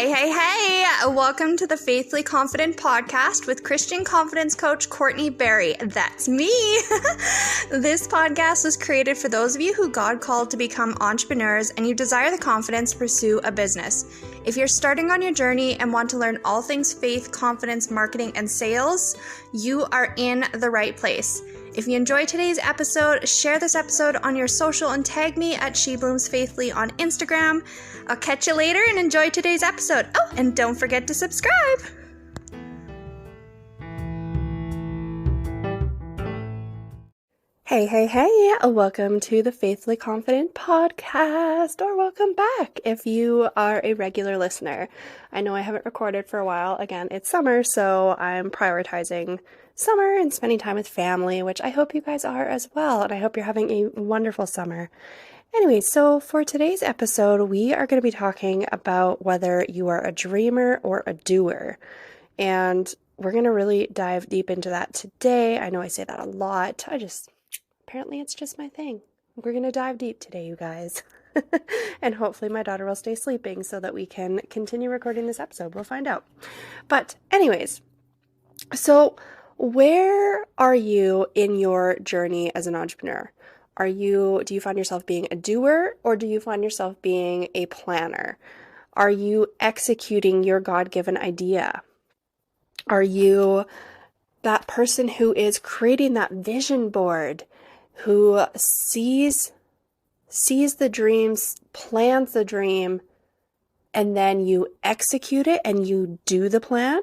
Hey, welcome to the Faithfully Confident podcast with Christian confidence coach Courtney Berry. That's me. This podcast was created for those of you who God called to become entrepreneurs and you desire the confidence to pursue a business. If you're starting on your journey and want to learn all things faith, confidence, marketing, and sales, you are in the right place. If you enjoyed today's episode, share this episode on your social and tag me at SheBloomsFaithfully on Instagram. I'll catch you later and enjoy today's episode. Oh, and don't forget to subscribe. Hey, welcome to the Faithfully Confident podcast, or welcome back if you are a regular listener. I know I haven't recorded for a while. Again, it's summer, so I'm prioritizing summer and spending time with family, which I hope you guys are as well, and I hope you're having a wonderful summer. Anyway, so for today's episode, we are going to be talking about whether you are a dreamer or a doer, and we're going to really dive deep into that today. I know I say that a lot. Apparently it's just my thing. We're going to dive deep today, you guys. And hopefully my daughter will stay sleeping so that we can continue recording this episode. We'll find out. But anyways, so where are you in your journey as an entrepreneur? Do you find yourself being a doer, or do you find yourself being a planner? Are you executing your God-given idea? Are you that person who is creating that vision board, who sees the dreams, plans the dream, and then you execute it and you do the plan?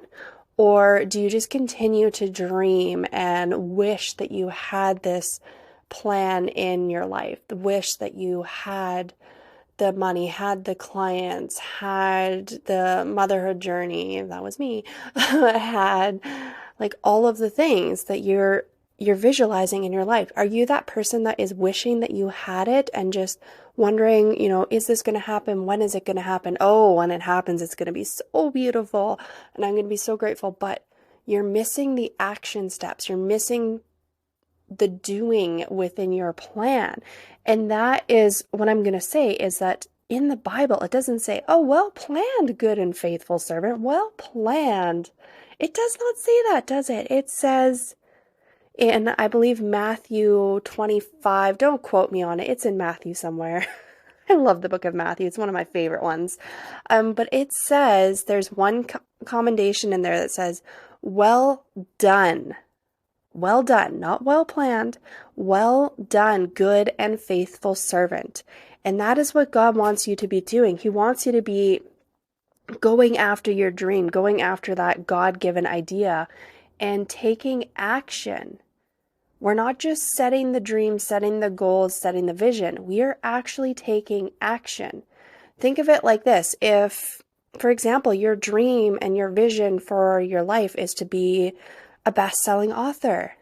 Or do you just continue to dream and wish that you had this plan in your life? Wish that you had the money, had the clients, had the motherhood journey, that was me, had like all of the things that you're visualizing in your life. Are you that person that is wishing that you had it and just wondering, is this going to happen? When is it going to happen? Oh, when it happens, it's going to be so beautiful and I'm going to be so grateful. But you're missing the action steps. You're missing the doing within your plan. And that is what I'm going to say, is that in the Bible, it doesn't say, oh, well planned, good and faithful servant. Well planned. It does not say that, does it? It says in, I believe, Matthew 25, don't quote me on it. It's in Matthew somewhere. I love the book of Matthew. It's one of my favorite ones. But it says, there's one commendation in there that says, well done. Well done, not well planned. Well done, good and faithful servant. And that is what God wants you to be doing. He wants you to be going after your dream, going after that God-given idea and taking action. We're not just setting the dream, setting the goals, setting the vision. We are actually taking action. Think of it like this. If, for example, your dream and your vision for your life is to be a best-selling author,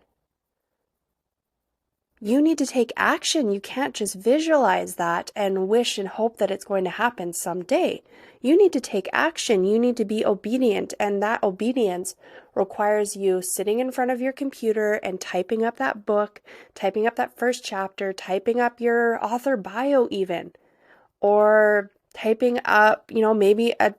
you need to take action. You can't just visualize that and wish and hope that it's going to happen someday. You need to take action. You need to be obedient, and that obedience requires you sitting in front of your computer and typing up that book, typing up that first chapter, typing up your author bio even, or typing up, maybe a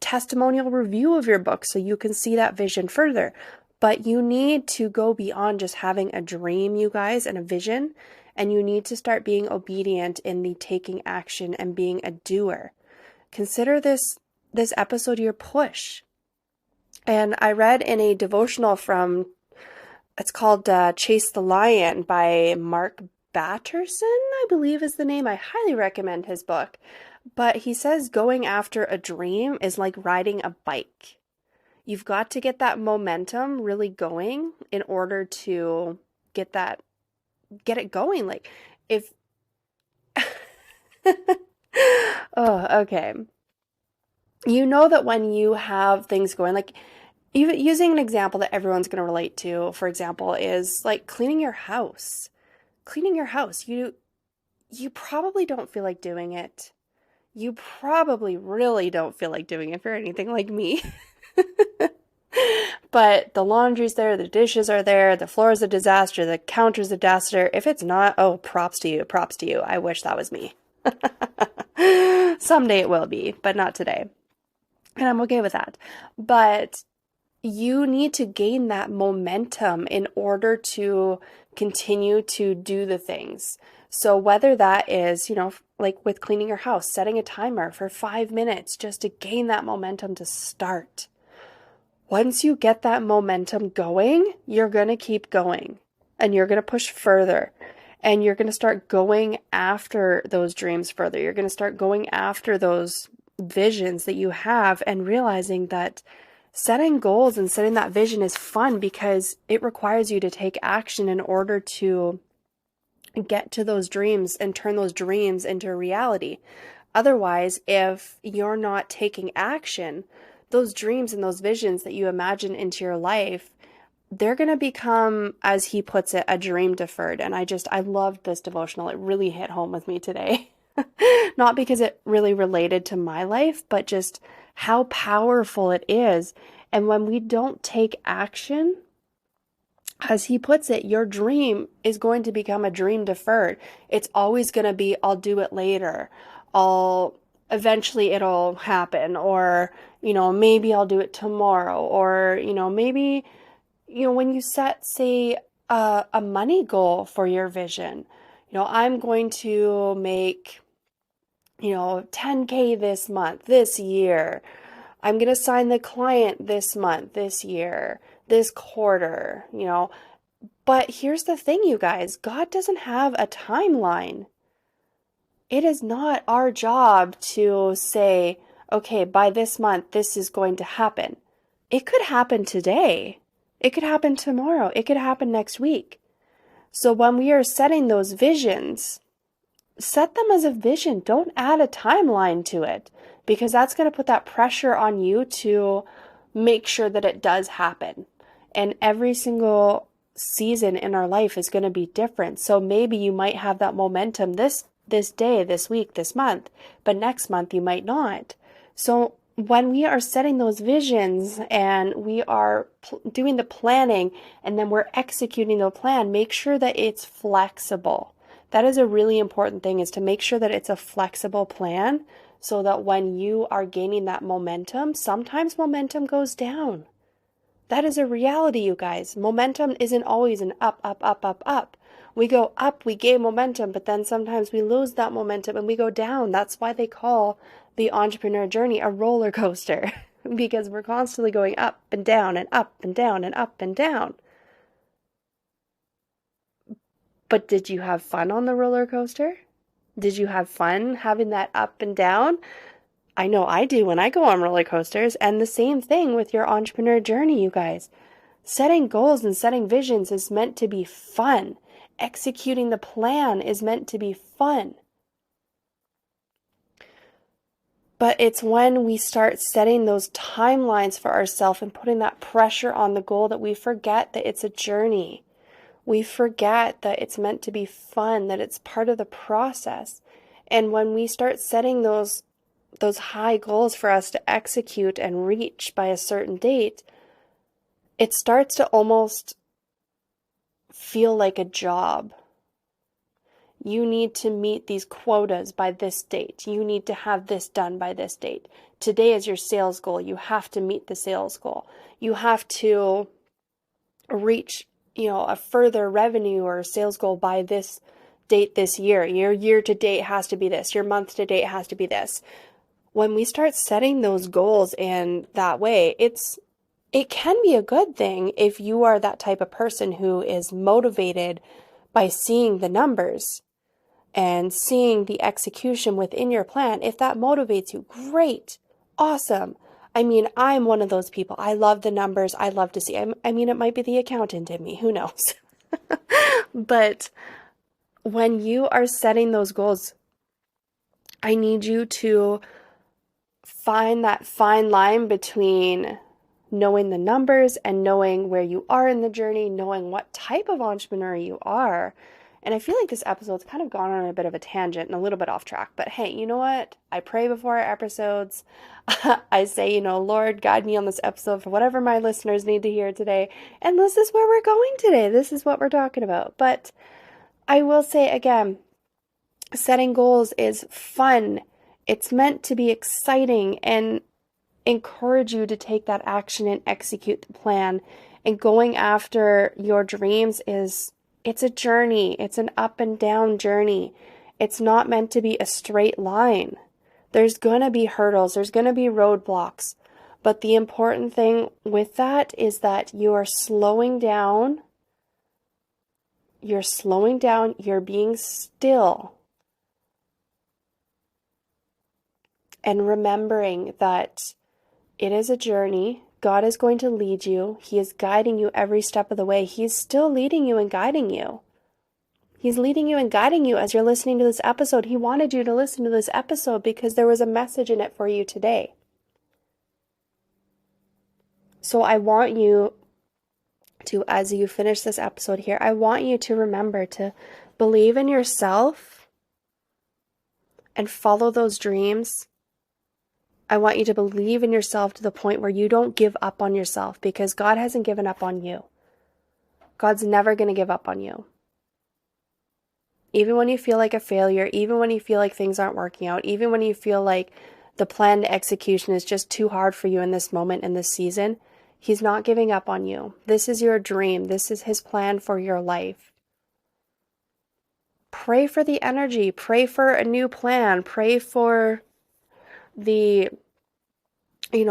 testimonial review of your book so you can see that vision further. But you need to go beyond just having a dream, you guys, and a vision, and you need to start being obedient in the taking action and being a doer. Consider this episode your push. And I read in a devotional it's called Chase the Lion by Mark Batterson, I believe is the name. I highly recommend his book. But he says going after a dream is like riding a bike. You've got to get that momentum really going in order to get it going. Like if, oh, okay. You know that when you have things going, like even using an example that everyone's going to relate to, for example, is like cleaning your house. Cleaning your house. You probably don't feel like doing it. You probably really don't feel like doing it if you're anything like me. But the laundry's there, the dishes are there, the floor is a disaster, the counter's a disaster. If it's not, oh, props to you. I wish that was me. Someday it will be, but not today. And I'm okay with that. But you need to gain that momentum in order to continue to do the things. So whether that is, like with cleaning your house, setting a timer for 5 minutes just to gain that momentum to start. Once you get that momentum going, you're going to keep going and you're going to push further and you're going to start going after those dreams further. You're going to start going after those visions that you have and realizing that setting goals and setting that vision is fun because it requires you to take action in order to get to those dreams and turn those dreams into reality. Otherwise, if you're not taking action, those dreams and those visions that you imagine into your life, they're going to become, as he puts it, a dream deferred. And I loved this devotional. It really hit home with me today. Not because it really related to my life, but just how powerful it is. And when we don't take action, as he puts it, your dream is going to become a dream deferred. It's always going to be, I'll do it later. Eventually it'll happen, or, maybe I'll do it tomorrow, or, maybe, when you set, say, a money goal for your vision, I'm going to make, 10K this month, this year. I'm going to sign the client this month, this year, this quarter, But here's the thing, you guys, God doesn't have a timeline. It is not our job to say, okay, by this month, this is going to happen. It could happen today. It could happen tomorrow. It could happen next week. So when we are setting those visions, set them as a vision. Don't add a timeline to it, because that's going to put that pressure on you to make sure that it does happen. And every single season in our life is going to be different. So maybe you might have that momentum this day, this week, this month, but next month you might not. So when we are setting those visions and we are doing the planning and then we're executing the plan, make sure that it's flexible. That is a really important thing, is to make sure that it's a flexible plan, so that when you are gaining that momentum, sometimes momentum goes down. That is a reality, you guys. Momentum isn't always an up, up, up, up, up. We go up, we gain momentum, but then sometimes we lose that momentum and we go down. That's why they call the entrepreneur journey a roller coaster, because we're constantly going up and down and up and down and up and down. But did you have fun on the roller coaster? Did you have fun having that up and down? I know I do when I go on roller coasters. And the same thing with your entrepreneur journey, you guys. Setting goals and setting visions is meant to be fun. Executing the plan is meant to be fun. But it's when we start setting those timelines for ourselves and putting that pressure on the goal that we forget that it's a journey. We forget that it's meant to be fun, that it's part of the process. And when we start setting those high goals for us to execute and reach by a certain date, it starts to almost feel like a job. You need to meet these quotas by this date. You need to have this done by this date. Today is your sales goal. You have to meet the sales goal. You have to reach, a further revenue or sales goal by this date this year. Your year to date has to be this. Your month to date has to be this. When we start setting those goals in that way, it can be a good thing if you are that type of person who is motivated by seeing the numbers and seeing the execution within your plan. If that motivates you, great, awesome. I mean, I'm one of those people. I love the numbers. I love to see. It might be the accountant in me. Who knows? But when you are setting those goals, I need you to find that fine line between knowing the numbers and knowing where you are in the journey, knowing what type of entrepreneur you are. And I feel like this episode's kind of gone on a bit of a tangent and a little bit off track. But hey, you know what? I pray before our episodes. I say, Lord, guide me on this episode for whatever my listeners need to hear today. And this is where we're going today. This is what we're talking about. But I will say again, setting goals is fun. It's meant to be exciting. And encourage you to take that action and execute the plan. And going after your dreams it's a journey. It's an up and down journey. It's not meant to be a straight line. There's going to be hurdles. There's going to be roadblocks. But the important thing with that is that you are slowing down. You're slowing down. You're being still. And remembering that it is a journey. God is going to lead you. He is guiding you every step of the way. He's still leading you and guiding you. He's leading you and guiding you as you're listening to this episode. He wanted you to listen to this episode because there was a message in it for you today. So I want you to, as you finish this episode here, I want you to remember to believe in yourself and follow those dreams. I want you to believe in yourself to the point where you don't give up on yourself, because God hasn't given up on you. God's never going to give up on you. Even when you feel like a failure, even when you feel like things aren't working out, even when you feel like the planned execution is just too hard for you in this moment, in this season, He's not giving up on you. This is your dream. This is His plan for your life. Pray for the energy. Pray for a new plan. Pray for the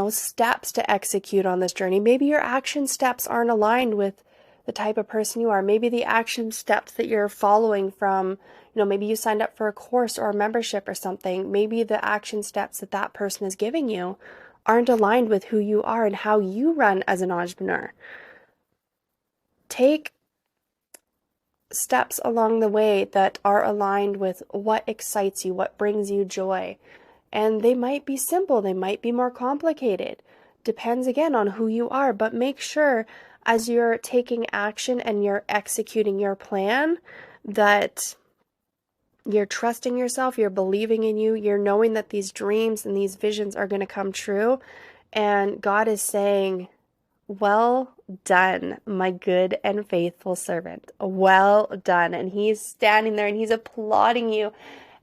steps to execute on this journey. Maybe your action steps aren't aligned with the type of person you are. Maybe the action steps that you're following from, maybe you signed up for a course or a membership or something. Maybe the action steps that person is giving you aren't aligned with who you are and how you run as an entrepreneur. Take steps along the way that are aligned with what excites you, what brings you joy. And they might be simple, they might be more complicated. Depends again on who you are, but make sure as you're taking action and you're executing your plan that you're trusting yourself, you're believing in you, you're knowing that these dreams and these visions are going to come true. And God is saying, well done, my good and faithful servant. Well done. And He's standing there and He's applauding you.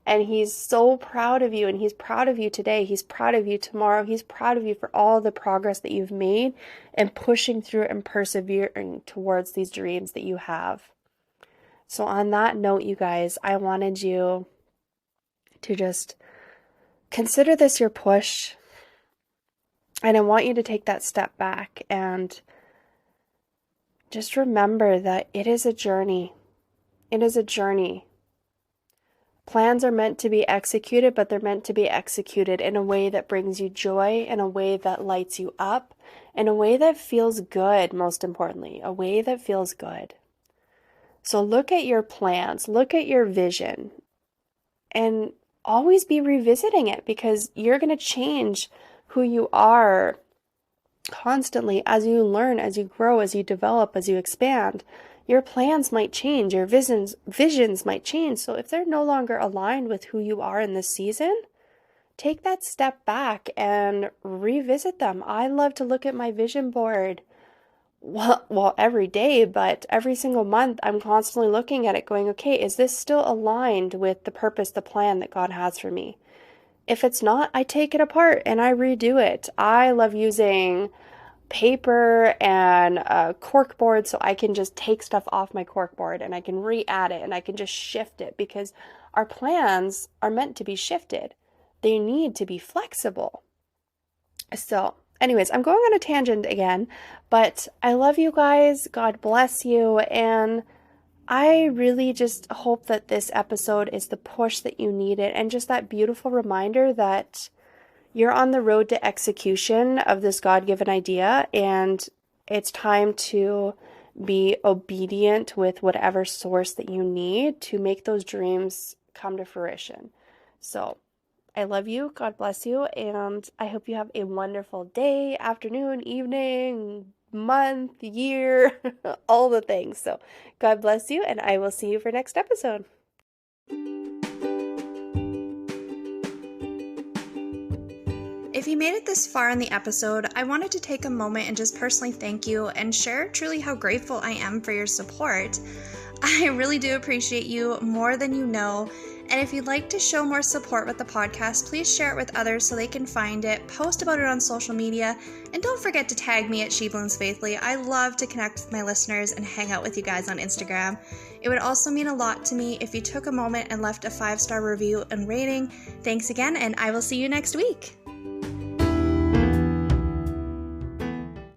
And He's so proud of you, and He's proud of you today. He's proud of you tomorrow. He's proud of you for all the progress that you've made and pushing through and persevering towards these dreams that you have. So on that note, you guys, I wanted you to just consider this your push. And I want you to take that step back and just remember that it is a journey. It is a journey. Plans are meant to be executed, but they're meant to be executed in a way that brings you joy, in a way that lights you up, in a way that feels good, most importantly, a way that feels good. So look at your plans, look at your vision, and always be revisiting it, because you're going to change who you are constantly as you learn, as you grow, as you develop, as you expand. Your plans might change, your visions might change. So if they're no longer aligned with who you are in this season, take that step back and revisit them. I love to look at my vision board, well, every day, but every single month I'm constantly looking at it going, okay, is this still aligned with the purpose, the plan that God has for me? If it's not, I take it apart and I redo it. I love using paper and a cork board so I can just take stuff off my cork board and I can re-add it and I can just shift it, because our plans are meant to be shifted. They need to be flexible. So anyways, I'm going on a tangent again, but I love you guys. God bless you. And I really just hope that this episode is the push that you needed, and just that beautiful reminder that you're on the road to execution of this God-given idea, and it's time to be obedient with whatever source that you need to make those dreams come to fruition. So I love you. God bless you. And I hope you have a wonderful day, afternoon, evening, month, year, all the things. So God bless you, and I will see you for next episode. If you made it this far in the episode, I wanted to take a moment and just personally thank you and share truly how grateful I am for your support. I really do appreciate you more than you know, And if you'd like to show more support with the podcast, please share it with others so they can find it, post about it on social media, and don't forget to tag me at SheBlooms I love to connect with my listeners and hang out with you guys on Instagram. It would also mean a lot to me if you took a moment and left a 5-star review and rating. Thanks again, and I will see you next week.